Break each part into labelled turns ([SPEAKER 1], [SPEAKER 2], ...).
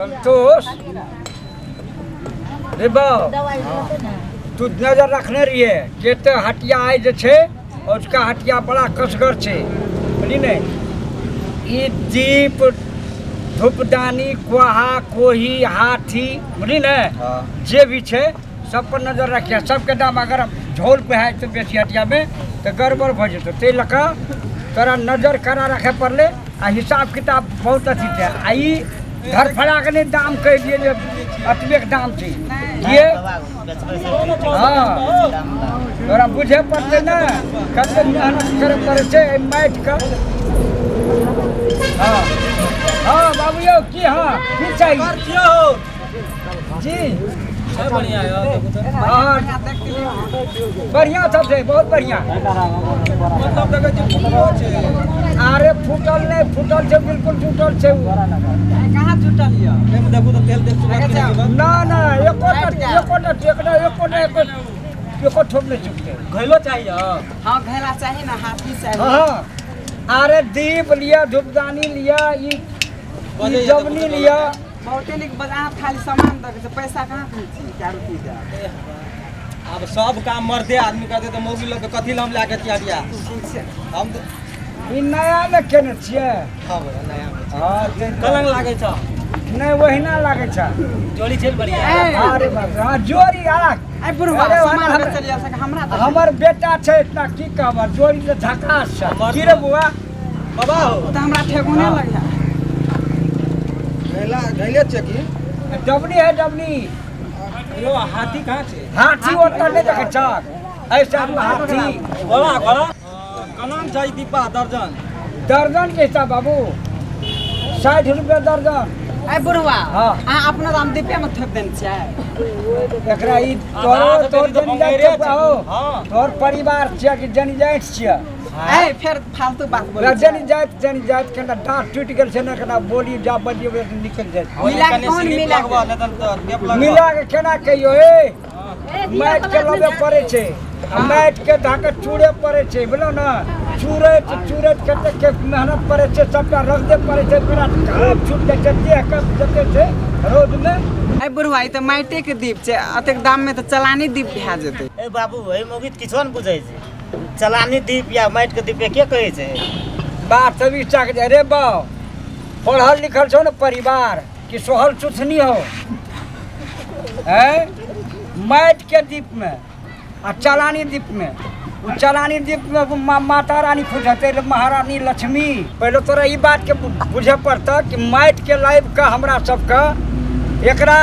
[SPEAKER 1] संतोष रे बाबू तू नजर रखने रहिए के तो हटिया आए जे छे और उसका हटिया बड़ा कसगर छे बुझली ने ई दीप धूपदानी कोहा कोही हाथी बुझली ने जे भी छे सब पर नजर रखिए सबके दाम अगर झोल पे है तो बेसी हटिया में तो गड़बड़ हो जतो ते लका तोरा नजर करा रखे पड़ले आ हिसाब किताब बहुत अच्छी थे आई घर फड़ा के नहीं दाम कह दिए जो अतबे के दाम थी ये हाँ तोरा बुझे पड़ते ना कते मेहनत करे पड़े छे माइट का हाँ हाँ बाबू यो की हाँ की चाहिए जी
[SPEAKER 2] बढ़िया
[SPEAKER 1] हाँ बढ़िया सब छे बहुत बढ़िया
[SPEAKER 2] मतलब देखे जे फूलो छे
[SPEAKER 1] अरे फूटल नहीं फूटल छे बिल्कुल फूटल छे
[SPEAKER 2] कहां छूटल या एमे देखू तो तेल देख चुका
[SPEAKER 1] ना ना एको ठोक नहीं चुकते
[SPEAKER 2] घैलो चाहिए
[SPEAKER 3] हाँ घैला चाहिए ना हाथी चाहिए
[SPEAKER 1] हाँ अरे दीप लिया धूपदानी लिया ई जवनी लिया
[SPEAKER 3] बहुते निक बजा खाली सामान दे पैसा कहाँ खर्ची क्या रुपी दे
[SPEAKER 2] अब सब काम मर्दे आदमी करते तो मौगी लोग के कथी हम लाके किया दिया
[SPEAKER 3] ठीक छै
[SPEAKER 2] हम
[SPEAKER 1] ई नया में केने छिए
[SPEAKER 2] हां नया
[SPEAKER 1] हां
[SPEAKER 2] कलंग लागे छ
[SPEAKER 1] नहीं वहीना लागे छ
[SPEAKER 2] जोड़ी छेल बढ़िया
[SPEAKER 1] अरे बाप हां जोड़ी आक
[SPEAKER 3] आई बुढ़वा
[SPEAKER 1] अरे
[SPEAKER 3] सामान
[SPEAKER 1] हमरा-
[SPEAKER 3] बेचल जा सके हमरा तो
[SPEAKER 1] हमर बेटा छै इतना की कहब जोड़ी से झकास छ की रे बुआ
[SPEAKER 2] बाबा हो
[SPEAKER 3] तो हमरा ठेगुने
[SPEAKER 1] हाँ।
[SPEAKER 3] लग जा
[SPEAKER 2] घैले छे की
[SPEAKER 1] डबनी है डबनी
[SPEAKER 2] यो हाथी कहां छे
[SPEAKER 1] हाथी ओतऽ नहीं देखे छ ऐसा हाथी
[SPEAKER 2] बाबा घोड़ा कलंग चाहिए दीपा दर्जन
[SPEAKER 1] दर्जन के हिसाब बाबू 60 रुपया दर्जन
[SPEAKER 3] आई बुढ़वा
[SPEAKER 1] हाँ।
[SPEAKER 3] अहाँ अपना दाम दीपे में ठेक देन छियै
[SPEAKER 1] एकरा ई तोरो तोर जनी जाइत छ हो
[SPEAKER 2] हां
[SPEAKER 1] तोर परिवार छिया कि जनी जाइत छिया
[SPEAKER 3] आई फिर फालतू बात बोले
[SPEAKER 1] जनी जाइत केना डांट टूट गेल छै ना केना बोली जा बजियो निकल जाइत
[SPEAKER 3] मिला के कौन मिला के?
[SPEAKER 1] मिला के केना कहियो ए मैट के लबे पड़े छै आ मैट के धाके चूड़े पड़े छै बुझलो ना चूड़ैत कते के मेहनत पड़े छै सबटा रख दे पड़े छै पूरा घाम छूट जाइ छै देह के जते छै रोड में
[SPEAKER 3] आई बुढ़वा ई तो माइटे के दीप छै अतेक दाम में तो चलानी दीप भए जेतै
[SPEAKER 4] ए बाबू ए मोगित किछो न बुझै छै चलानी दीप या माटि के दीप के कहै छै
[SPEAKER 1] बात सभी चाक जाए रे बाऊ पढ़ल लिखल छो ना परिवार कि सोहल चुथनी हो है माटि के दीप में आ चलानी दीप में उ चलानी दीप में माता रानी खुजते महारानी लक्ष्मी पहले तोरा ई बात के बुझे पड़ता कि माटि के लाइव का हमरा सबका एकरा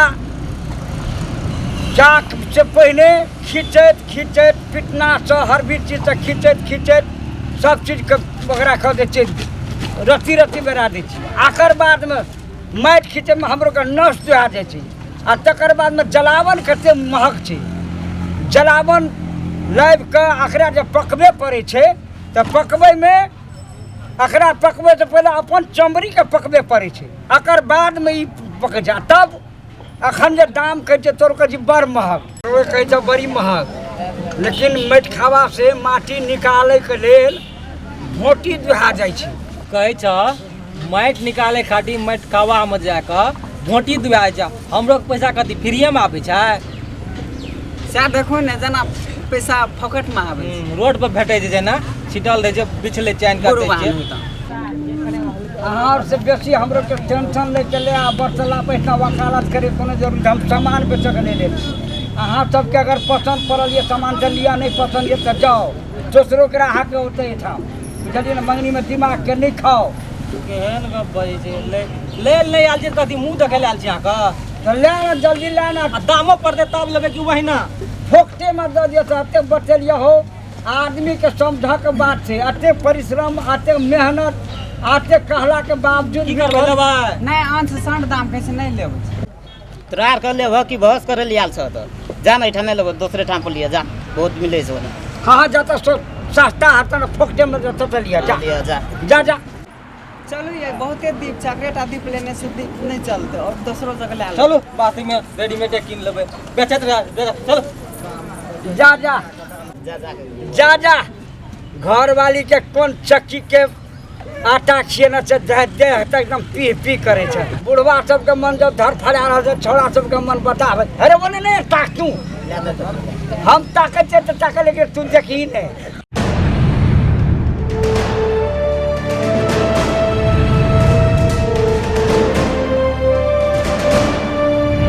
[SPEAKER 1] चाक से पहले खींचैत पिटना से हर भी चीज से खींचैत सब चीज के ओकरा कह दै छियै रत्ती बेरा दै छियै आकर बाद में माटि खींचे में हमरो के नष्ट भए जाइ छै आ तकर बाद में जलावन कते महक छै जलावन लाइव के अकरा जब पकबे पड़े छै तऽ पकबै में अकरा पकबै से पहले अपन चमड़ी के पकबे पड़े छै अकर बाद में ई पक जा तब अखन जे दाम कहै छै तोर कहै छै बड़ महग कहै छै बड़ी महग लेकिन माटि खावा से माटी निकालै के लेल भोटी दुहा जाइ छै
[SPEAKER 2] कहै छ माटि निकाले खातिर माटि कावा में जाके भोटी दुआ जा हमरो के पैसा कथी फ्रीए में आबै छै
[SPEAKER 3] सएह देखो ने जेना पैसा फोकट में आबै छै
[SPEAKER 2] रोड पर भेटै छै जेना छिटल रहै छै बिछले चैन कर दै
[SPEAKER 3] बुढ़वा
[SPEAKER 2] छै
[SPEAKER 3] नु तऽ
[SPEAKER 1] अहाँ से बेसी हमरो के टेंशन ले चले आ बरसला पैसा वकालत करे कोनो जरूरी हम सामान बेचऽ के नहीं ले अहाँ सबके अगर पसंद पड़ल ये सामान से लिया नहीं पसंद ये तो जाओ दोसरो के राह के होते ठाम बुझलिए ना मंगनी में दिमाग के नहीं खाओ
[SPEAKER 2] केहन गप बजै छै ले आयल छै कथी मुंह देखे आयल छै अहाँ
[SPEAKER 1] तो ले ना जल्दी ले ना
[SPEAKER 2] आ दामो पड़तै तब लेबै कि वही ना
[SPEAKER 1] फोकटे में दे दिया तो अते बतेलिए हो आदमी के समझ के बात छै अते परिश्रम अते मेहनत आते कहला के बावजूद
[SPEAKER 2] की करबै लेबै
[SPEAKER 3] नहीं आन से सांड दाम कैसे नहीं लेबै
[SPEAKER 4] तोरा आर कर लेबह कि बहस करे लियाल छ त जा न एठा नहीं लेबह दूसरे ठाम पर लिया जा बहुत मिलै छै ओने
[SPEAKER 1] कहाँ जाता सस्ता हाथ में फोकटे में देता तो लिया जा
[SPEAKER 4] लिया जा
[SPEAKER 1] जा जा
[SPEAKER 3] चलो ये बहुते दीप चॉकलेट आ दीप लेने से दीप नहीं चलते और दूसरों जगह ले आलो
[SPEAKER 2] चलू बाती में रेडीमेड किन लेबै बेचैत रह चलू
[SPEAKER 1] जा जा
[SPEAKER 4] जा जा
[SPEAKER 1] जा जा घर वाली के कौन चक्की के आटा खिएने से देह तऽ एकदम पी पी करे छै। बुढ़वा सबके मन जब धर फड़ा रहल छै, छौड़ा सबके मन बताबै अरे बोले नहीं ताक तू हम ताकै छै तऽ ताकै, लेकिन तू देखी नहीं